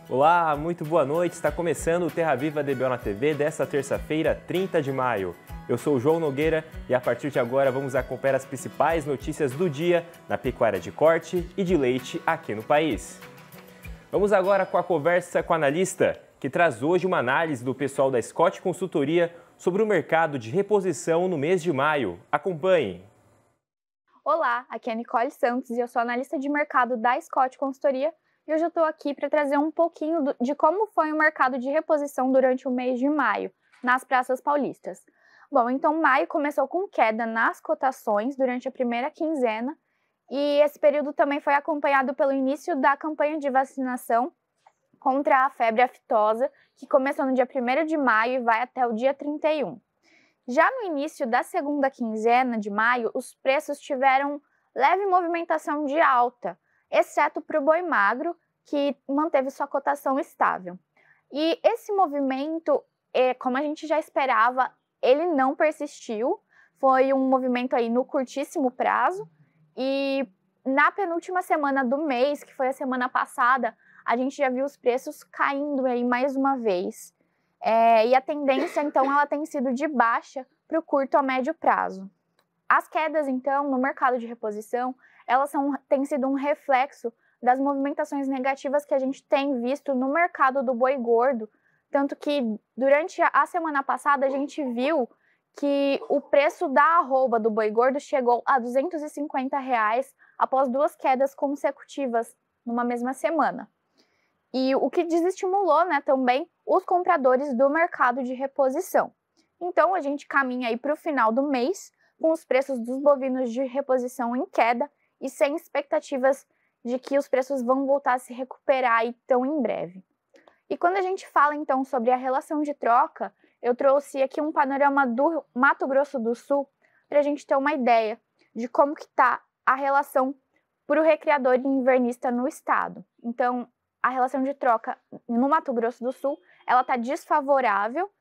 Olá, muito boa noite. Está começando o Terra Viva DBO na TV desta terça-feira, 30 de maio. Eu sou o João Nogueira e a partir de agora vamos acompanhar as principais notícias do dia na pecuária de corte e de leite aqui no país. Vamos agora com a conversa com a analista, que traz hoje uma análise do pessoal da Scott Consultoria sobre o mercado de reposição no mês de maio. Acompanhe! Olá, aqui é a Nicole Santos e eu sou analista de mercado da Scott Consultoria e hoje eu estou aqui para trazer um pouquinho de como foi o mercado de reposição durante o mês de maio nas praças paulistas. Bom, então maio começou com queda nas cotações durante a primeira quinzena e esse período também foi acompanhado pelo início da campanha de vacinação contra a febre aftosa, que começou no dia 1º de maio e vai até o dia 31. Já no início da segunda quinzena de maio, os preços tiveram leve movimentação de alta, exceto para o boi magro, que manteve sua cotação estável. E esse movimento, como a gente já esperava, ele não persistiu, foi um movimento aí no curtíssimo prazo, e na penúltima semana do mês, que foi a semana passada, a gente já viu os preços caindo aí mais uma vez. E a tendência, então, ela tem sido de baixa para o curto a médio prazo. As quedas, então, no mercado de reposição, elas têm sido um reflexo das movimentações negativas que a gente tem visto no mercado do boi gordo, tanto que durante a semana passada a gente viu que o preço da arroba do boi gordo chegou a R$ 250 após 2 quedas consecutivas numa mesma semana. E o que desestimulou, também os compradores do mercado de reposição. Então, a gente caminha aí para o final do mês com os preços dos bovinos de reposição em queda e sem expectativas de que os preços vão voltar a se recuperar aí tão em breve. E quando a gente fala, então, sobre a relação de troca, eu trouxe aqui um panorama do Mato Grosso do Sul para a gente ter uma ideia de como que está a relação para o recriador e invernista no estado. Então, a relação de troca no Mato Grosso do Sul, ela está desfavorável,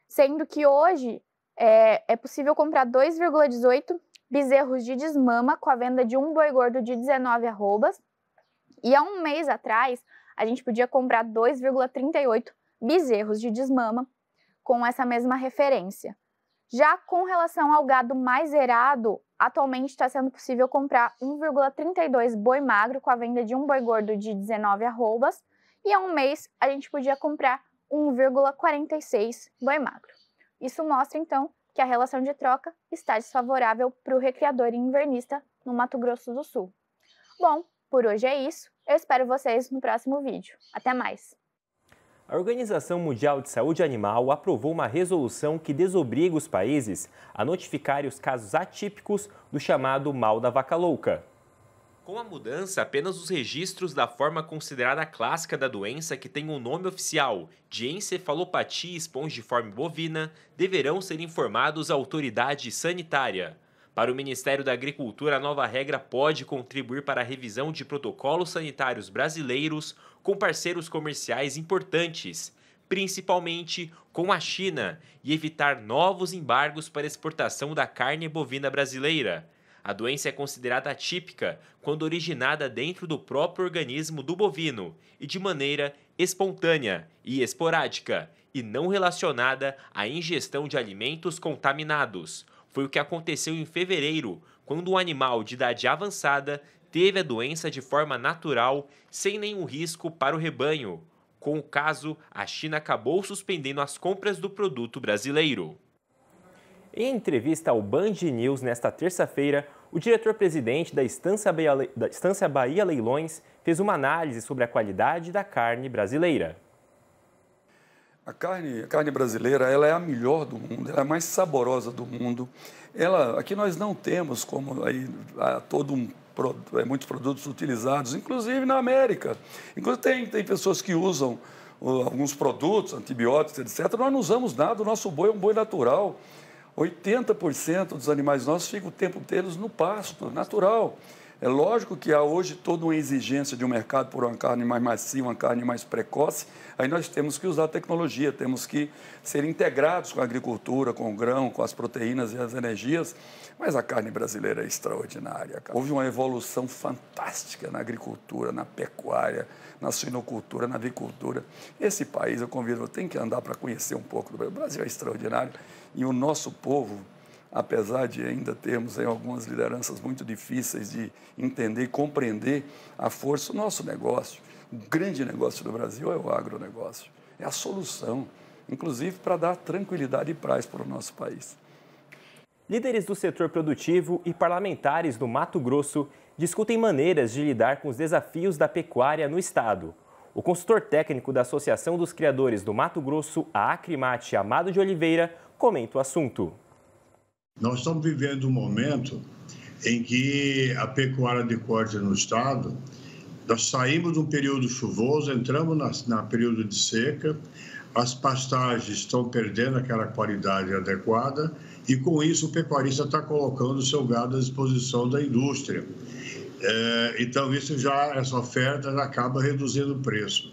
sendo que hoje é possível comprar 2,18 bezerros de desmama com a venda de um boi gordo de 19 arrobas, e há um mês atrás a gente podia comprar 2,38 bezerros de desmama com essa mesma referência. Já com relação ao gado mais zerado, atualmente está sendo possível comprar 1,32 boi magro com a venda de um boi gordo de 19 arrobas, e há um mês a gente podia comprar 1,46 boi magro. Isso mostra, então, que a relação de troca está desfavorável para o recriador e invernista no Mato Grosso do Sul. Bom, por hoje é isso. Eu espero vocês no próximo vídeo. Até mais! A Organização Mundial de Saúde Animal aprovou uma resolução que desobriga os países a notificarem os casos atípicos do chamado mal da vaca louca. Com a mudança, apenas os registros da forma considerada clássica da doença, que tem o nome oficial de encefalopatia espongiforme bovina, deverão ser informados à autoridade sanitária. Para o Ministério da Agricultura, a nova regra pode contribuir para a revisão de protocolos sanitários brasileiros com parceiros comerciais importantes, principalmente com a China, e evitar novos embargos para exportação da carne bovina brasileira. A doença é considerada atípica quando originada dentro do próprio organismo do bovino e de maneira espontânea e esporádica, e não relacionada à ingestão de alimentos contaminados. Foi o que aconteceu em fevereiro, quando um animal de idade avançada teve a doença de forma natural, sem nenhum risco para o rebanho. Com o caso, a China acabou suspendendo as compras do produto brasileiro. Em entrevista ao Band News nesta terça-feira, o diretor-presidente da Estância Bahia Leilões fez uma análise sobre a qualidade da carne brasileira. A carne brasileira, ela é a melhor do mundo, ela é a mais saborosa do mundo. Aqui nós não temos como aí muitos produtos utilizados, inclusive na América. Inclusive tem pessoas que usam alguns produtos, antibióticos, etc. Nós não usamos nada, o nosso boi é um boi natural. 80% dos animais nossos ficam o tempo deles no pasto, natural. É lógico que há hoje toda uma exigência de um mercado por uma carne mais macia, uma carne mais precoce. Aí nós temos que usar a tecnologia, temos que ser integrados com a agricultura, com o grão, com as proteínas e as energias. Mas a carne brasileira é extraordinária. Houve uma evolução fantástica na agricultura, na pecuária, na suinocultura, na avicultura. Esse país, eu convido, tem que andar para conhecer um pouco do Brasil. O Brasil é extraordinário e o nosso povo, apesar de ainda termos algumas lideranças muito difíceis de entender e compreender a força do nosso negócio, o grande negócio do Brasil é o agronegócio, é a solução, inclusive para dar tranquilidade e paz para o nosso país. Líderes do setor produtivo e parlamentares do Mato Grosso discutem maneiras de lidar com os desafios da pecuária no estado. O consultor técnico da Associação dos Criadores do Mato Grosso, a Acrimate, Amado de Oliveira, comenta o assunto. Nós estamos vivendo um momento em que a pecuária de corte no estado, nós saímos de um período chuvoso, entramos na período de seca, as pastagens estão perdendo aquela qualidade adequada e, com isso, o pecuarista está colocando o seu gado à disposição da indústria. Então, essa oferta acaba reduzindo o preço.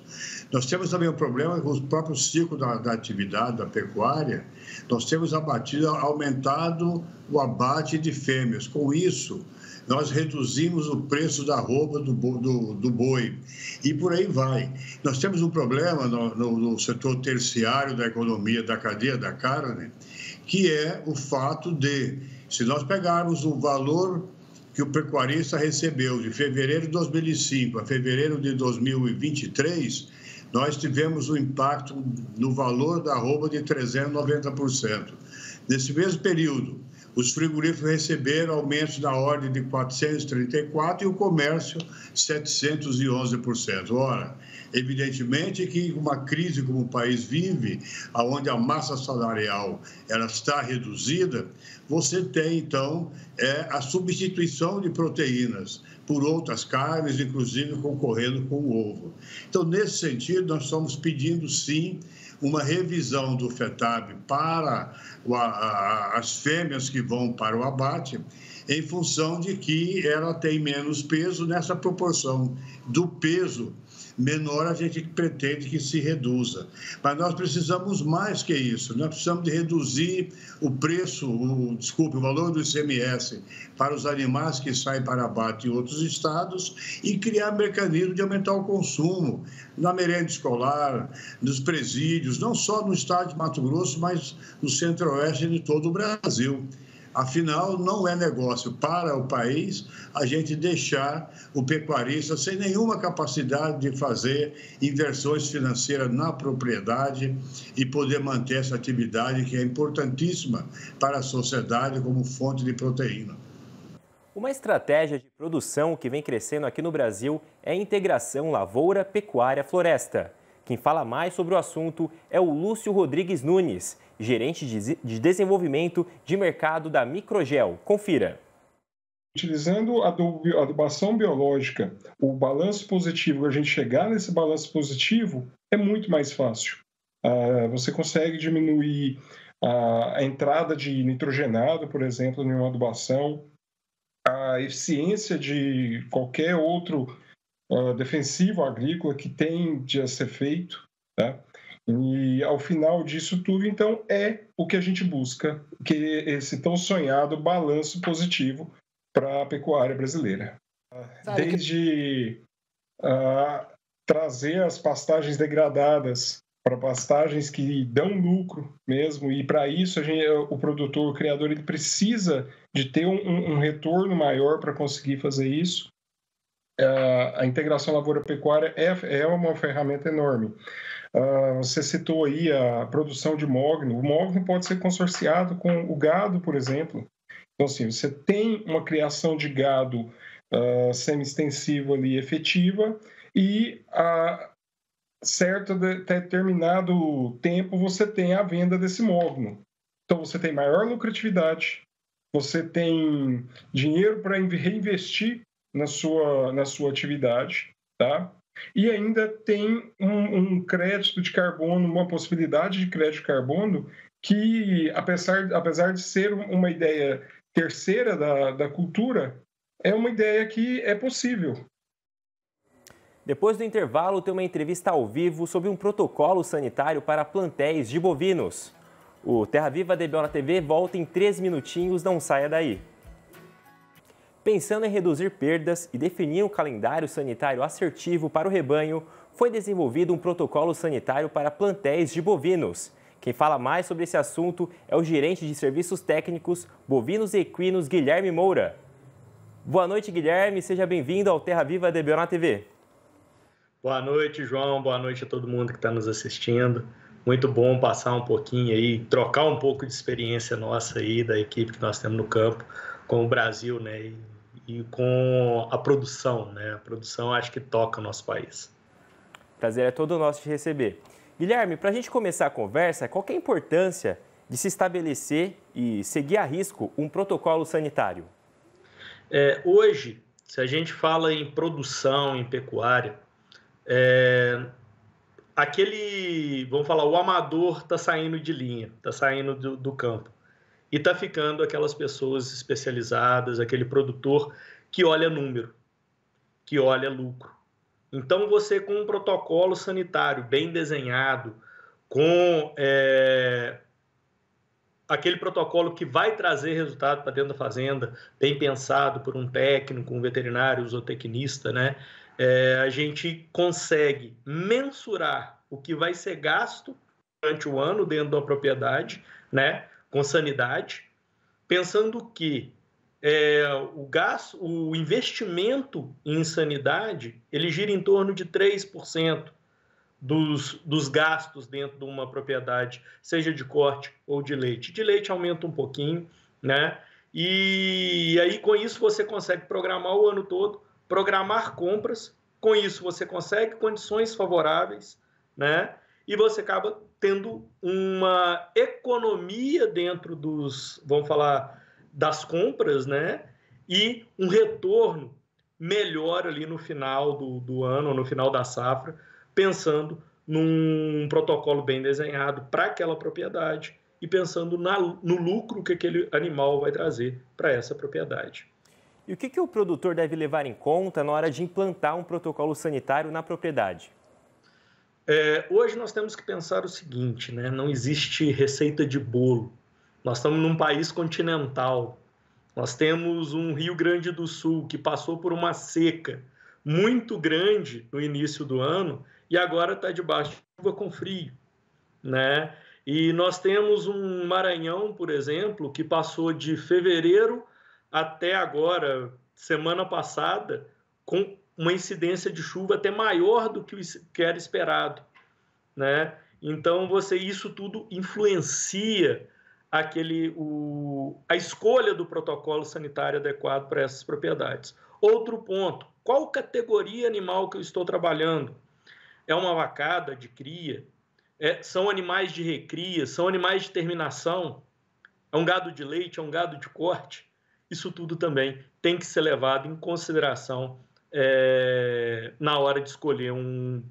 Nós temos também um problema com o próprio ciclo da atividade da pecuária. Nós temos aumentado o abate de fêmeas. Com isso, nós reduzimos o preço da arroba do boi e por aí vai. Nós temos um problema no setor terciário da economia, da cadeia da carne, que é o fato de, se nós pegarmos o valor que o pecuarista recebeu de fevereiro de 2005 a fevereiro de 2023, nós tivemos um impacto no valor da arroba de 390%. Nesse mesmo período, os frigoríficos receberam aumentos na ordem de 434% e o comércio 711%. Ora, evidentemente que uma crise como o país vive, onde a massa salarial ela está reduzida, você tem, então, a substituição de proteínas por outras carnes, inclusive concorrendo com o ovo. Então, nesse sentido, nós estamos pedindo, sim, uma revisão do FETAB para as fêmeas que vão para o abate, em função de que ela tem menos peso nessa proporção do peso menor, a gente pretende que se reduza. Mas nós precisamos mais que isso, nós precisamos de reduzir o preço, o valor do ICMS para os animais que saem para abate em outros estados e criar mecanismo de aumentar o consumo na merenda escolar, nos presídios, não só no estado de Mato Grosso, mas no centro-oeste de todo o Brasil. Afinal, não é negócio para o país a gente deixar o pecuarista sem nenhuma capacidade de fazer inversões financeiras na propriedade e poder manter essa atividade que é importantíssima para a sociedade como fonte de proteína. Uma estratégia de produção que vem crescendo aqui no Brasil é a integração lavoura, pecuária, floresta. Quem fala mais sobre o assunto é o Lúcio Rodrigues Nunes, gerente de desenvolvimento de mercado da Microgel. Confira. Utilizando a adubação biológica, o balanço positivo, a gente chegar nesse balanço positivo é muito mais fácil. Você consegue diminuir a entrada de nitrogenado, por exemplo, em uma adubação, a eficiência de qualquer outro defensivo agrícola que tende a ser feito, tá? E ao final disso tudo, então, é o que a gente busca, que esse tão sonhado balanço positivo para a pecuária brasileira. Desde trazer as pastagens degradadas para pastagens que dão lucro mesmo, e para isso o produtor, o criador, ele precisa de ter um retorno maior para conseguir fazer isso. A integração lavoura-pecuária é uma ferramenta enorme. Você citou aí a produção de mogno. O mogno pode ser consorciado com o gado, por exemplo. Então, assim, você tem uma criação de gado semi-extensivo ali efetiva e a certo determinado tempo você tem a venda desse mogno. Então, você tem maior lucratividade, você tem dinheiro para reinvestir na sua atividade, tá? E ainda tem um crédito de carbono, uma possibilidade de crédito de carbono que, apesar de ser uma ideia terceira da cultura, É uma ideia que é possível. Depois do intervalo, tem uma entrevista ao vivo sobre um protocolo sanitário para plantéis de bovinos. O Terra Viva DBO na TV volta em 3 minutinhos, não saia daí. Pensando em reduzir perdas e definir um calendário sanitário assertivo para o rebanho, foi desenvolvido um protocolo sanitário para plantéis de bovinos. Quem fala mais sobre esse assunto é o gerente de serviços técnicos bovinos e equinos, Guilherme Moura. Boa noite, Guilherme. Seja bem-vindo ao Terra Viva DBO na TV. Boa noite, João. Boa noite a todo mundo que está nos assistindo. Muito bom passar um pouquinho aí, trocar um pouco de experiência nossa aí, da equipe que nós temos no campo, com o Brasil, né? E com a produção, né? A produção acho que toca o nosso país. Prazer é todo nosso de receber. Guilherme, para a gente começar a conversa, qual que é a importância de se estabelecer e seguir à risco um protocolo sanitário? Hoje, se a gente fala em produção, em pecuária, vamos falar, o amador está saindo de linha, está saindo do campo. E está ficando aquelas pessoas especializadas, aquele produtor que olha número, que olha lucro. Então, você com um protocolo sanitário bem desenhado, com aquele protocolo que vai trazer resultado para dentro da fazenda, bem pensado por um técnico, um veterinário, um zootecnista, né? A gente consegue mensurar o que vai ser gasto durante o ano dentro da propriedade, né? Com sanidade, pensando que o investimento em sanidade, ele gira em torno de 3% dos gastos dentro de uma propriedade, seja de corte ou de leite. De leite aumenta um pouquinho, né? E aí, com isso, você consegue programar o ano todo, programar compras, com isso você consegue condições favoráveis, né? E você acaba tendo uma economia dentro vamos falar, das compras, né? E um retorno melhor ali no final do ano, no final da safra, pensando num protocolo bem desenhado para aquela propriedade e pensando no lucro que aquele animal vai trazer para essa propriedade. E o que o produtor deve levar em conta na hora de implantar um protocolo sanitário na propriedade? Hoje nós temos que pensar o seguinte, né? Não existe receita de bolo. Nós estamos num país continental. Nós temos um Rio Grande do Sul que passou por uma seca muito grande no início do ano e agora está debaixo de chuva com frio, né? E nós temos um Maranhão, por exemplo, que passou de fevereiro até agora, semana passada, com uma incidência de chuva até maior do que era esperado, né? Então, isso tudo influencia a escolha do protocolo sanitário adequado para essas propriedades. Outro ponto, qual categoria animal que eu estou trabalhando? É uma vacada de cria? São animais de recria? São animais de terminação? É um gado de leite? É um gado de corte? Isso tudo também tem que ser levado em consideração na hora de escolher um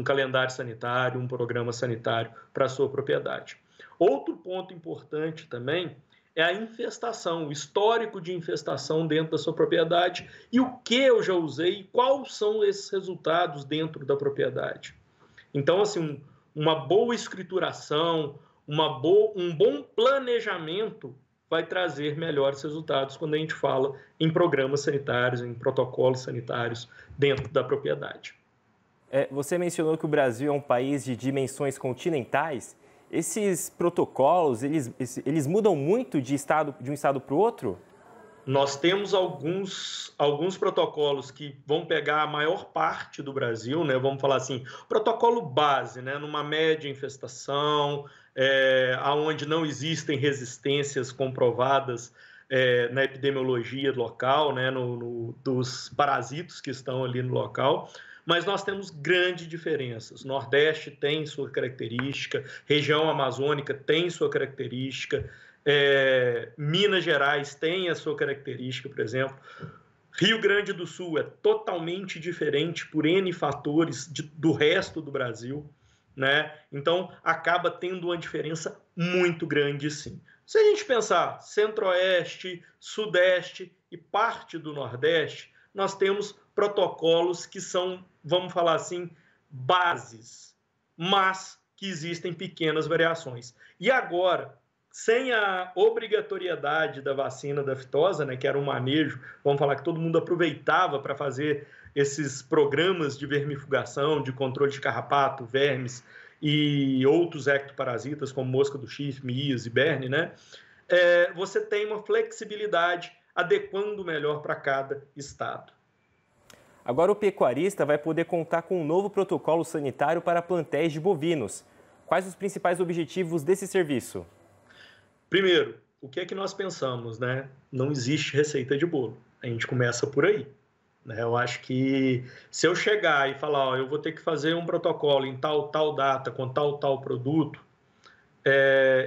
calendário sanitário, um programa sanitário para a sua propriedade. Outro ponto importante também é a infestação, o histórico de infestação dentro da sua propriedade e o que eu já usei e quais são esses resultados dentro da propriedade. Então, assim, uma boa escrituração, um bom planejamento vai trazer melhores resultados quando a gente fala em programas sanitários, em protocolos sanitários dentro da propriedade. Você mencionou que o Brasil é um país de dimensões continentais. Esses protocolos, eles mudam muito de um estado para o outro? Nós temos alguns protocolos que vão pegar a maior parte do Brasil, né? Vamos falar assim, protocolo base, né? Numa média infestação, onde não existem resistências comprovadas na epidemiologia local, né? Dos parasitos que estão ali no local. Mas nós temos grandes diferenças. Nordeste tem sua característica, região amazônica tem sua característica, Minas Gerais tem a sua característica, por exemplo. Rio Grande do Sul é totalmente diferente por N fatores do resto do Brasil, né? Então, acaba tendo uma diferença muito grande, sim. Se a gente pensar Centro-Oeste, Sudeste e parte do Nordeste, nós temos protocolos que são, vamos falar assim, bases, mas que existem pequenas variações. E agora, sem a obrigatoriedade da vacina da aftosa, né, que era um manejo, vamos falar que todo mundo aproveitava para fazer esses programas de vermifugação, de controle de carrapato, vermes e outros ectoparasitas, como mosca do chifre, mias e berne, né? Você tem uma flexibilidade adequando melhor para cada estado. Agora o pecuarista vai poder contar com um novo protocolo sanitário para plantéis de bovinos. Quais os principais objetivos desse serviço? Primeiro, o que é que nós pensamos, né? Não existe receita de bolo. A gente começa por aí. Eu acho que se eu chegar e falar, ó, eu vou ter que fazer um protocolo em tal data, com tal produto,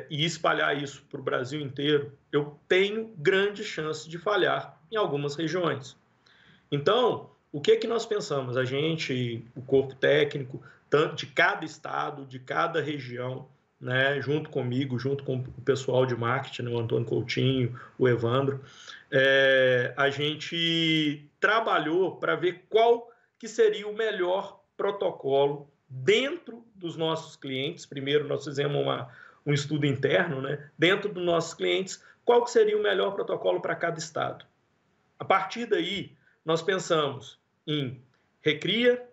e espalhar isso para o Brasil inteiro, eu tenho grande chance de falhar em algumas regiões. Então, o que é que nós pensamos? A gente, o corpo técnico, tanto de cada estado, de cada região, né, junto comigo, junto com o pessoal de marketing, né, o Antônio Coutinho, o Evandro, a gente trabalhou para ver qual que seria o melhor protocolo dentro dos nossos clientes. Primeiro, nós fizemos um estudo interno, né, dentro dos nossos clientes, qual que seria o melhor protocolo para cada estado. A partir daí, nós pensamos em recria,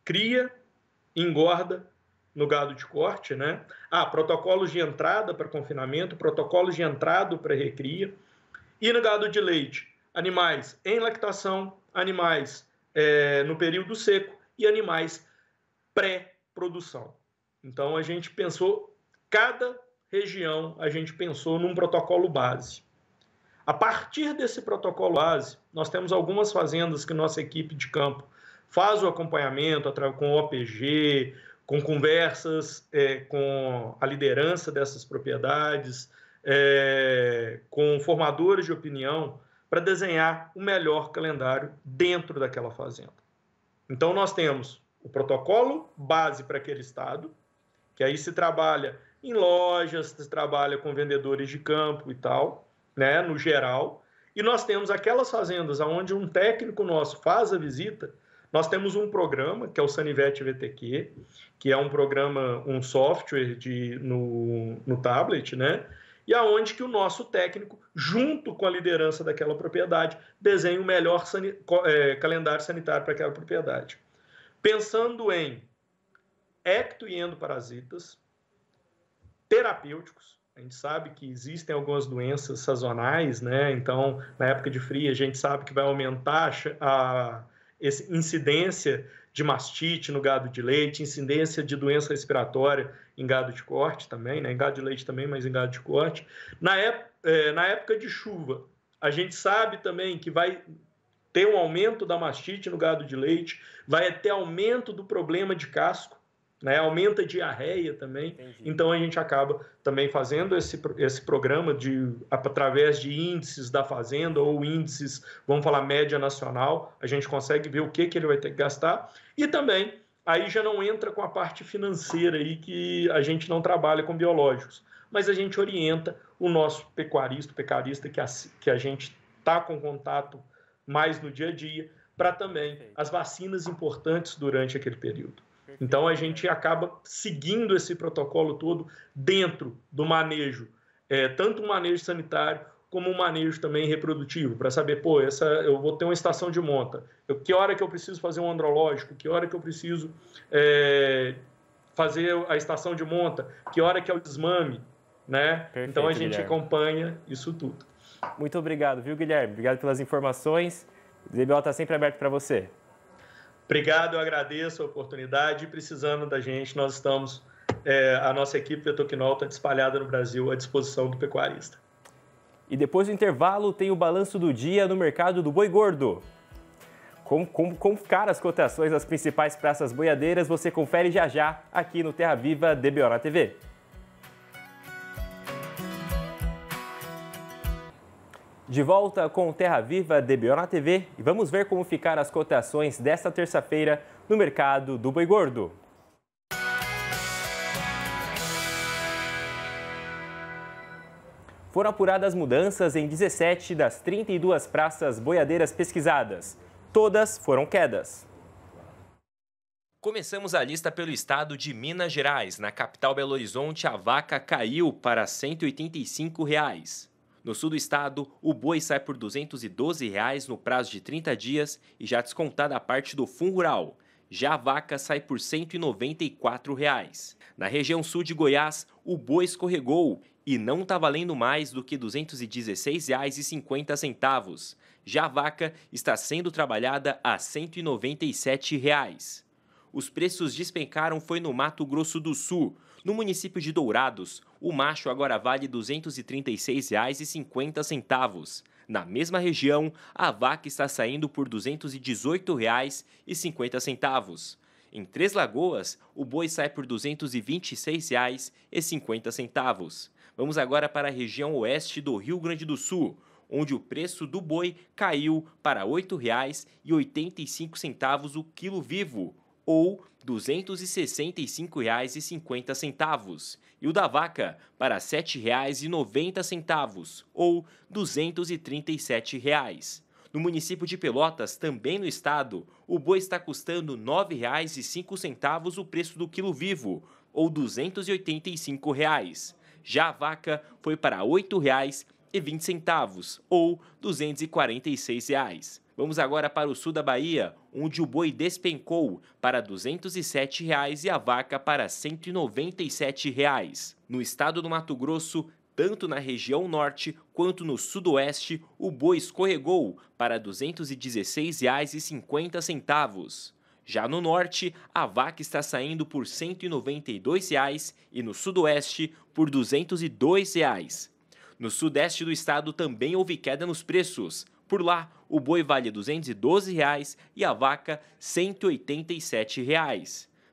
cria, engorda no gado de corte, né? Protocolos de entrada para confinamento, protocolos de entrada para recria. E no gado de leite, animais em lactação, animais no período seco e animais pré-produção. Então, a gente pensou, cada região, a gente pensou num protocolo base. A partir desse protocolo base, nós temos algumas fazendas que nossa equipe de campo faz o acompanhamento com o OPG, com conversas com a liderança dessas propriedades, com formadores de opinião, para desenhar o melhor calendário dentro daquela fazenda. Então, nós temos o protocolo base para aquele estado, que aí se trabalha em lojas, se trabalha com vendedores de campo e tal, né, no geral, e nós temos aquelas fazendas onde um técnico nosso faz a visita. Nós temos um programa, que é o Sanivet VTQ, que é um programa, um software no tablet, né? E aonde que o nosso técnico, junto com a liderança daquela propriedade, desenha o melhor calendário sanitário para aquela propriedade. Pensando em ecto e endoparasitas, terapêuticos. A gente sabe que existem algumas doenças sazonais, né? Então, na época de frio, a gente sabe que vai aumentar essa incidência de mastite no gado de leite, incidência de doença respiratória em gado de corte também, né? Em gado de leite também, mas em gado de corte. Na época de chuva, a gente sabe também que vai ter um aumento da mastite no gado de leite, vai ter aumento do problema de casco, né? Aumenta a diarreia também. Entendi. Então, a gente acaba também fazendo esse programa através de índices da fazenda ou índices, vamos falar, média nacional. A gente consegue ver o que ele vai ter que gastar. E também, aí já não entra com a parte financeira aí, que a gente não trabalha com biológicos. Mas a gente orienta o nosso pecuarista que a gente está com contato mais no dia a dia, para também as vacinas importantes durante aquele período. Então, a gente acaba seguindo esse protocolo todo dentro do manejo, tanto um manejo sanitário como um manejo também reprodutivo, para saber, eu vou ter uma estação de monta, que hora que eu preciso fazer um andrológico, que hora que eu preciso fazer a estação de monta, que hora que é o desmame, né? Perfeito, então, a gente Guilherme acompanha isso tudo. Muito obrigado, viu, Guilherme? Obrigado pelas informações. O DBO está sempre aberto para você. Obrigado, eu agradeço a oportunidade. Precisando da gente, nós estamos, a nossa equipe Vetoquinol está espalhada no Brasil à disposição do pecuarista. E depois do intervalo tem o balanço do dia no mercado do boi gordo. Como ficaram as cotações das principais praças boiadeiras, você confere já aqui no Terra Viva DBO na TV. De volta com o Terra Viva DBO na TV e vamos ver como ficaram as cotações desta terça-feira no mercado do boi gordo. Foram apuradas mudanças em 17 das 32 praças boiadeiras pesquisadas. Todas foram quedas. Começamos a lista pelo estado de Minas Gerais. Na capital Belo Horizonte, a vaca caiu para R$ 185. No sul do estado, o boi sai por R$ 212 no prazo de 30 dias e já descontada a parte do fundo rural. Já a vaca sai por R$ 194. Na região sul de Goiás, o boi escorregou e não está valendo mais do que R$ 216,50. Já a vaca está sendo trabalhada a R$ 197. Os preços despencaram foi no Mato Grosso do Sul. No município de Dourados, o macho agora vale R$ 236,50. Na mesma região, a vaca está saindo por R$ 218,50. Em Três Lagoas, o boi sai por R$ 226,50. Vamos agora para a região oeste do Rio Grande do Sul, onde o preço do boi caiu para R$ 8,85 o quilo vivo, ou R$ 265,50, e o da vaca para R$ 7,90, ou R$ 237. No município de Pelotas, também no estado, o boi está custando R$ 9,05 o preço do quilo vivo, ou R$ 285. Já a vaca foi para R$ 8,20, ou R$ 246. Vamos agora para o sul da Bahia, onde o boi despencou para R$ 207 e a vaca para R$ 197. No estado do Mato Grosso, tanto na região norte quanto no sudoeste, o boi escorregou para R$ 216,50. Já no norte, a vaca está saindo por R$ 192 e no sudoeste por R$ 202. No sudeste do estado também houve queda nos preços. Por lá, o boi vale R$ 212 e a vaca R$ 187.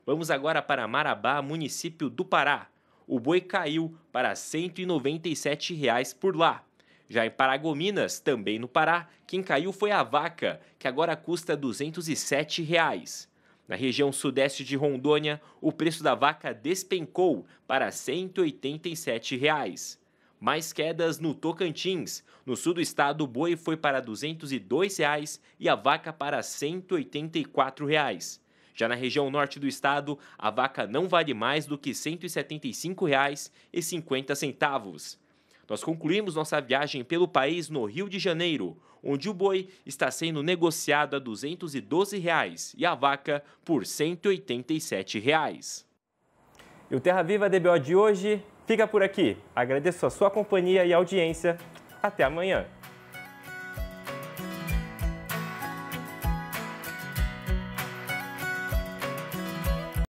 Vamos agora para Marabá, município do Pará. O boi caiu para R$ 197 por lá. Já em Paragominas, também no Pará, quem caiu foi a vaca, que agora custa R$ 207. Na região sudeste de Rondônia, o preço da vaca despencou para R$ 187. Mais quedas no Tocantins. No sul do estado, o boi foi para R$ 202 e a vaca para R$ 184. Já na região norte do estado, a vaca não vale mais do que R$ 175,50. Nós concluímos nossa viagem pelo país no Rio de Janeiro, onde o boi está sendo negociado a R$ 212 e a vaca por R$ 187. E o Terra Viva DBO de hoje fica por aqui. Agradeço a sua companhia e audiência. Até amanhã.